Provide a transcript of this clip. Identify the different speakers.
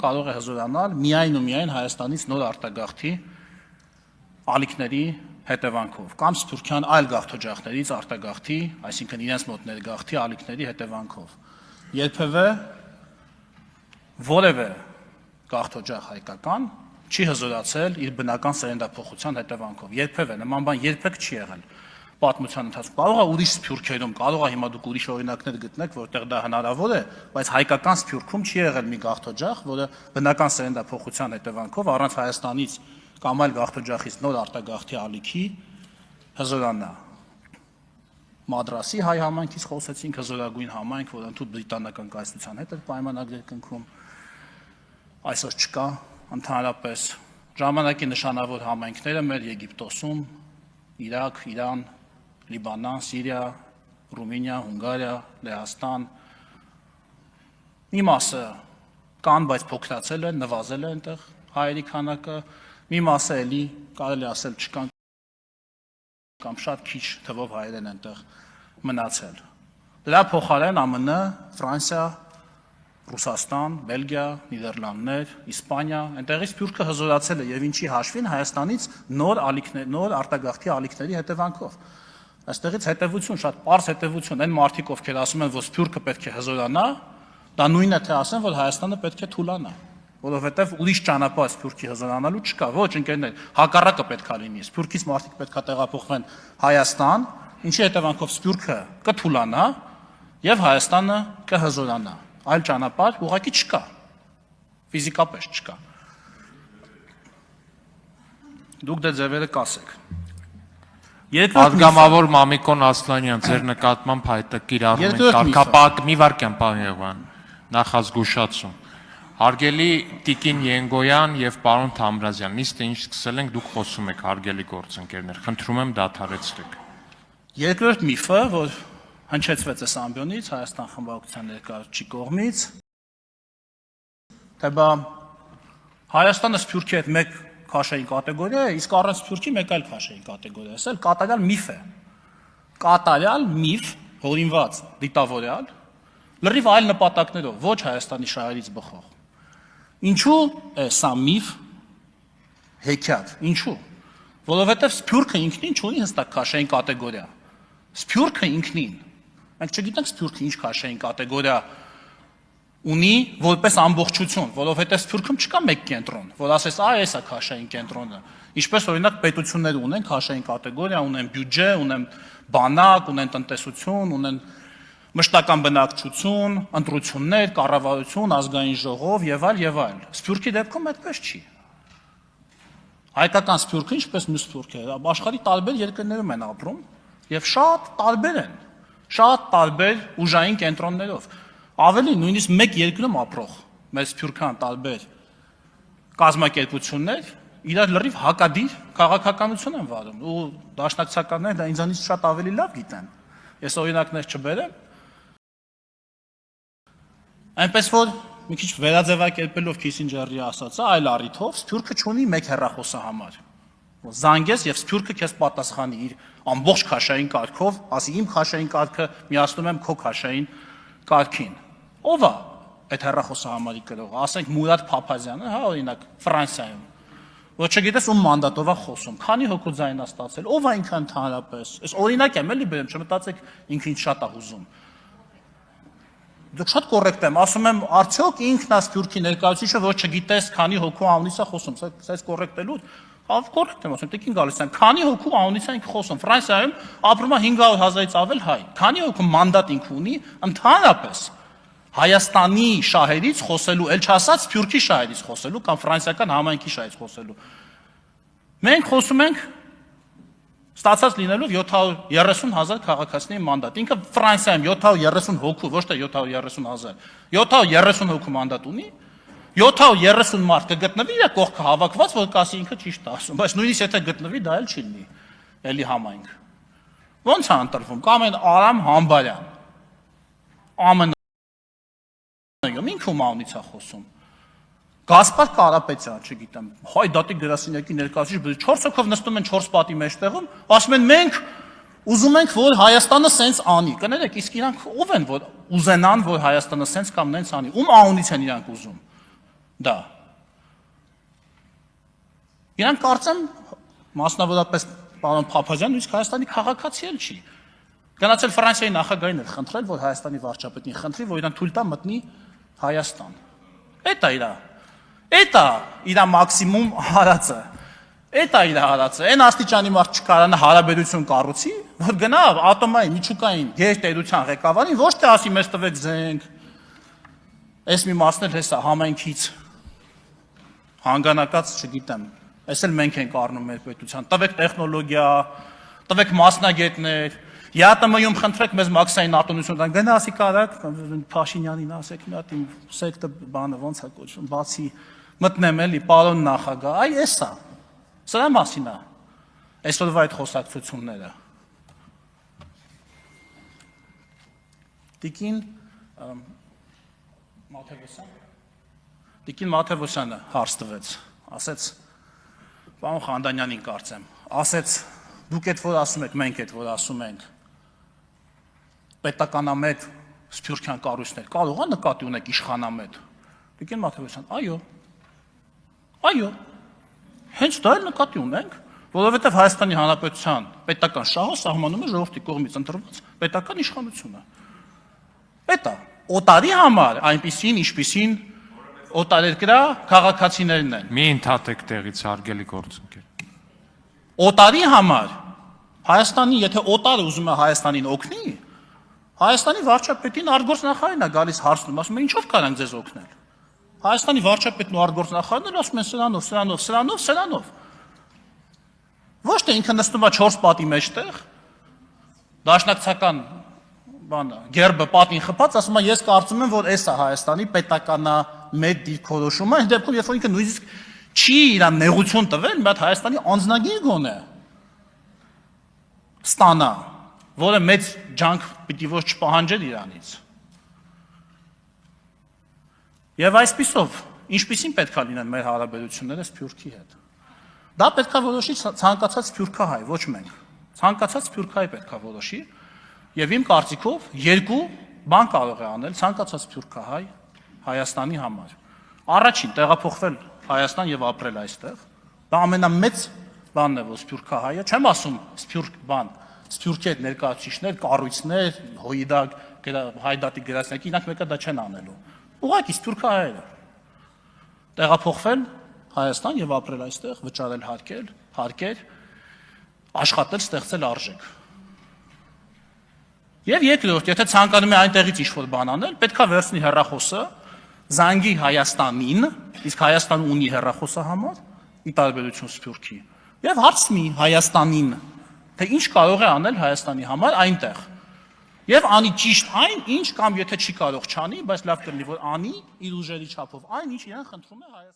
Speaker 1: կարող է հզորանալ միայն ու միայն Հայաստանից նոր արտագաղթի ալիքների հետևանքով կամ Սփյուռքյան այլ գաղթօջախներից արտագաղթի, այսինքն իրենց մոտ ներգաղթի ալիքների հետևանքով։ Երբևէ որևէ գաղթօջախ հայկական չի հզորացել իր բնական սերնդափոխության հետևանքով։ Երբևէ նման բան երբեք չի եղել պատմության ընթացքում։ Կարող է ուրիշ Սփյուռքերում, կարող է հիմա դուք ուրիշ օրինակներ գտնեք, որտեղ դա հնարավոր է, բայց հայկական Սփյուռքում չի եղել մի գաղթօջախ, որը բնական սերնդափոխության հետևանքով առանց Հայաստանից կամ այլ գաղթօջախից նոր արտագաղթի ալիքի հզորանա։ Մադրասի հայ համայնքից խոսեցինք, հզորագույն համայնք, որ ընդհանուր բրիտանական կայսրության հետ էր պայմանագրեր կնքում, այսօր չկա ընդհանրապես։ Ժամանակի նշանավոր համայնքները մեր Եգիպտոսում, Իրաք, Իրան, Լիբանան, Սիրիա, Ռումինիա, Հունգարիա, Լեհաստան, մի մասը կան, բայց փոքրացել են, նվազել է այնտեղ հայերի քանակը, մի մասը էլի կարելի ասել չկան կամ շատ քիչ թվով հայեր են այնտեղ մնացել։ Դրա փոխարեն ԱՄՆ, Ֆրանսիա, Ռուսաստան, Բելգիա, Նիդերլանդներ, Իսպանիա, այնտեղից Սփյուռքը հզորացել է եւ ինչի հաշվին Հայաստանից նոր արտագաղթի ալիքների հետևանքով։ Այստեղից հետևություն, շատ պարզ հետևություն, այն մարդիկ, ովքեր ասում են, որ Սփյուռքը պետք է հզորանա, դա նույնն է թե ասեն, որ Հայաստանը պետք է թուլանա, որովհետեւ ուրիշ ճանապարհ Սփյուռքի հզորանալու չկա։ Ոչ, ընկերներ, հակառակը պետք է լինի։ Սփյուռքից մարդիկ պետք է տեղափոխվեն Հայաստան, ինչի հետևանքով Սփյուռքը կթուլանա եւ Հայաստանը կհզորանա։ Այլ ճանապարհ ուղղակի չկա, ֆիզիկապես չկա։ Դուք դե ձևերը կասեք։
Speaker 2: Պատգամավոր Մամիկոն Ասլանյան, ձեր նկատմամբ հայտակիրառում են կարգապահ մի վարքյան պահեվան նախազգուշացում։ Հարգելի Տիկին Ենգոյան եւ պարոն Թամրազյան, նիստը ինչ սկսել ենք, դուք խոսում եք, հարգելի գործընկերներ, խնդրում եմ դադարեցրեք։
Speaker 1: Երկրորդ միֆը, որ հնչեցվեց այս ամբիոնից, Հայաստան խմբակցության ներկայացուցիչի կողմից, թե բա Հայաստանը Սփյուռքի հետ մեկ քաշային կատեգորիա է, իսկ առանց Սփյուռքի մեկ այլ քաշային կատեգորիա է, սա կատարյալ միֆ է։ Կատարյալ միֆ, հորինված, դիտավորյալ, լրիվ այլ նպատակներով, ոչ Հայաստանի շահերից բխող։ Ինչու է սա միֆ հեքիաթ, ինչու։ Որովհետև Սփյուռքը ինքնին չունի հստակ քաշային կատեգորիա։ Սփյուռքը ինքնին, մենք չգիտենք Սփյուռքը ինչ քաշային կատեգորիա ունի որպես ամբողջություն, որովհետև Սփյուռքում չկա մեկ կենտրոն, որ ասես, այս է քաշային կենտրոնը։ Ինչպես օրինակ պետությունները ունեն քաշային կատեգորիա, ունեն բյուջե, ունեն բանակ, ունեն տնտեսություն, ունեն մշտական բնակչություն, ընտրություններ, կառավարություն, ազգային ժողով եւ այլ եւ այլ։ Սփյուռքի դեպքում այդպես չի։ Հայկական Սփյուռքը, ինչպես մյուս Սփյուռքերը, աշխարհի տարբեր երկրներում են ապրում եւ շատ տարբեր են, շատ տարբեր ուժային կենտրոններով։ Ավելի նույնիսկ մեկ երկրում ապրող մեր Սփյուռքան տարբեր կազմակերպություններ իրար լրիվ հակադիր քաղաքականություն են վարում ու դաշնակցականները դա ինձանից շատ ավելի լավ գիտեն։ Ես օրինակներ չբերեմ։ Այնպես որ մի քիչ վերաձևակերպելով Քիսինջերի ասածը, այլ առիթով Սփյուռքը չունի մեկ հեռախոսահամար։ Զանգես եւ Սփյուռքը քեզ պատասխանի իր ամբողջ քաշային կարգով, ասի իմ քաշային կարգը միացնում եմ քո քաշային կարգին։ Ո՞վ է այդ հեռախոսահամարի կրողը, ասենք Մուրադ Փափազյանը, հա, օրինակ Ֆրանսիայում, որ չգիտես ում մանդատով է խոսում, քանի հոգու ձայն է ստացել, ով է ինքը ընդհանրապես, այս օրինակ եմ էլի բերեմ, չմտածեք ինքը ինչ շատ է ուզում։ Դուք շատ կոռեկտ եմ, ասում եմ, արդյոք ինքն է Սփյուռքի ներկայացուցիչը, որ չգիտես քանի հոգու անունից է խոսում, սա կոռեկտ է լուր, կոռեկտ եմ ասում, տիկին գալիս են, քանի հոգու անունից է ինքը խոսում, Ֆրանսիայում ապրում է 500,000-ից ավել հայ, քանի հոգու մանդատ ինքը ունի, ընդհանրապես Հայաստանի շահերից խոսելու, էլ չասած Սփյուռքի շահերից խոսելու կամ ֆրանսիական համայնքի շահերից խոսելու։ Մենք խոսում ենք ստացած լինելով 730,000 քաղաքացիների մանդատ։ Ինքը Ֆրանսիայում 730 հոգու, ոչ թե 730,000, 730 հոգու մանդատ ունի, 730 մարդ կգտնվի իր կողքը հավաքված, որ կասի ինքը ճիշտ է ասում, բայց նույնիսկ եթե գտնվի, դա էլ չի լինի, էլի համայնք։ Ոնց է ընտրվում, կամ այն Արամ Համբարյան, ԱՄՆ-ում ինքը ում անունից է խոսում։ Գասպար Կարապետյան, չգիտեմ, հայ դատի գրասենյակի ներկայացուցիչ 4 հոգով նստում են 4 պատի մեջտեղում, ասում են մենք ուզում ենք, որ Հայաստանը սենց անի։ Կներեք, իսկ իրանք ով են, որ ուզենան, որ Հայաստանը սենց կամ նենց անի։ Ում անունից են իրանք ուզում։ դա։ Իրանք կարծեմ, մասնավորապես պարոն Փափազյանն իսկ Հայաստանի քաղաքացի էլ չի։ Գնացել Ֆրանսիայի նախագահին էլ խնդրել, որ Հայաստանի վարչապետին խնդրի, որ իրան թույլ տա մտնի Հայաստան։ Էտա իրա մաքսիմում հարածը։ Էտա իր հարածը։ Այն աստիճանի մարդ չկարանա հարաբերություն կառուցի, որ գնա ատոմային, միջուկային գերտերության ղեկավարին ոչ թե ասի մեզ տվեք զենք, այս մի մասն էլ հեսա համայնքից հանգանակած, չգիտեմ, այս էլ մենք ենք առնում մեր պետության, տվեք տեխնոլոգիա, տվեք մասնագետներ, ԵԱՏՄ-ում խնդրեք մեզ մաքսային արտոնություն տան, գնա ասի կարակ, Փաշինյանին ասեք մի հատ իմ սեկտը բանը ոնց է կոչվում, բացի մտնեմ էլի, պարոն նախագահ, այ էսա, սրա մասին է, այսօրվա այդ խոսակցությունները։ Տիկին Մաթևոսյանը հարց տվեց, ասեց, պարոն Խանդանյանին կարծեմ, ասեց, դուք էդ որ ասում եք, մենք էդ որ ասում ենք, պետականամետ սփյուռքյան կառույցներ, կարող է նկատի ունեք իշխանամետ։ Տիկին Մաթևոսյան, այո, հենց դա էլ նկատի ունենք, որովհետև Հայաստանի Հանրապետության պետական շահը սահմանում է ժողովրդի կողմից ընտրված պետական իշխանությունը։ Էտա, օտարի համար այնպիսին, ինչպիսին օտարերկրյա քաղաքացիներն են։
Speaker 2: Մի ընդհատեք տեղից հարգելի գործընկեր։
Speaker 1: Օտարի համար Հայաստանի, եթե օտարը ուզում է Հայաստանին օգնի, Հայաստանի վարչապետին արտգործնախարարն է գալիս հարցնում, ասում է ինչով կարանք ձեզ օգնել։ Հայաստանի վարչապետն ու արտգործնախարարն ասում են սրանով։ Ոչ թե ինքը նստում է 4 պատի մեջտեղ, դաշնակցական բանը, գերբը պատին խփած, ասում է ես կարծում եմ, որ էս է Հայաստանի պետականամետ դիրքորոշումը, այն դեպքում երբ որ ինքը նույնիսկ չի իրան նեղություն տվել, մի հատ Հայաստանի անձնագիր գոնե ստանա, որը մեծ ջանք պիտի ոչ չպահանջեր իրանից։ Եվ այսպիսով, ինչպիսին պետք է լինեն մեր հարաբերությունները Սփյուռքի հետ։ Դա պետք է որոշի ցանկացած սփյուռքահայ, ոչ մենք։ Ցանկացած սփյուռքահայ պետք է որոշի, եւ իմ կարծիքով երկու բան կարող է անել ցանկացած սփյուռքահայ Հայաստանի համար։ Առաջին տեղափոխվել Հայաստան եւ ապրել այստեղ։ Դա ամենամեծ բանն է, որ սփյուռքահայը, չեմ ասում սփյուռք բան, սփյուռքի հետ ներկայացուցիչներ, կառույցներ, հայդատի գրասենյակի, իրանք մեկը դա չեն անելու։ Ուղղակի սփյուռքահայերը տեղափոխվել Հայաստան եւ ապրել այստեղ, վճարել հարկեր, աշխատել, ստեղծել արժեք։ Եվ երկրորդ, եթե ցանկանում է այնտեղից ինչ-որ բան անել, պետքա վերցնի հեռախոսը, զանգի Հայաստանին, իսկ Հայաստանը ունի հեռախոսահամար, ի տարբերություն Սփյուռքի, եւ հարցնի Հայաստանին, թե ինչ կարող է անել Հայաստանի համար այնտեղ։ Եվ անի ճիշտ այն, ինչ կամ եթե չի կարող չանի, բայց լավ կլինի, որ անի իր ուժերի չափով այն, ինչ իրեն խնդրում է Հայաստանը։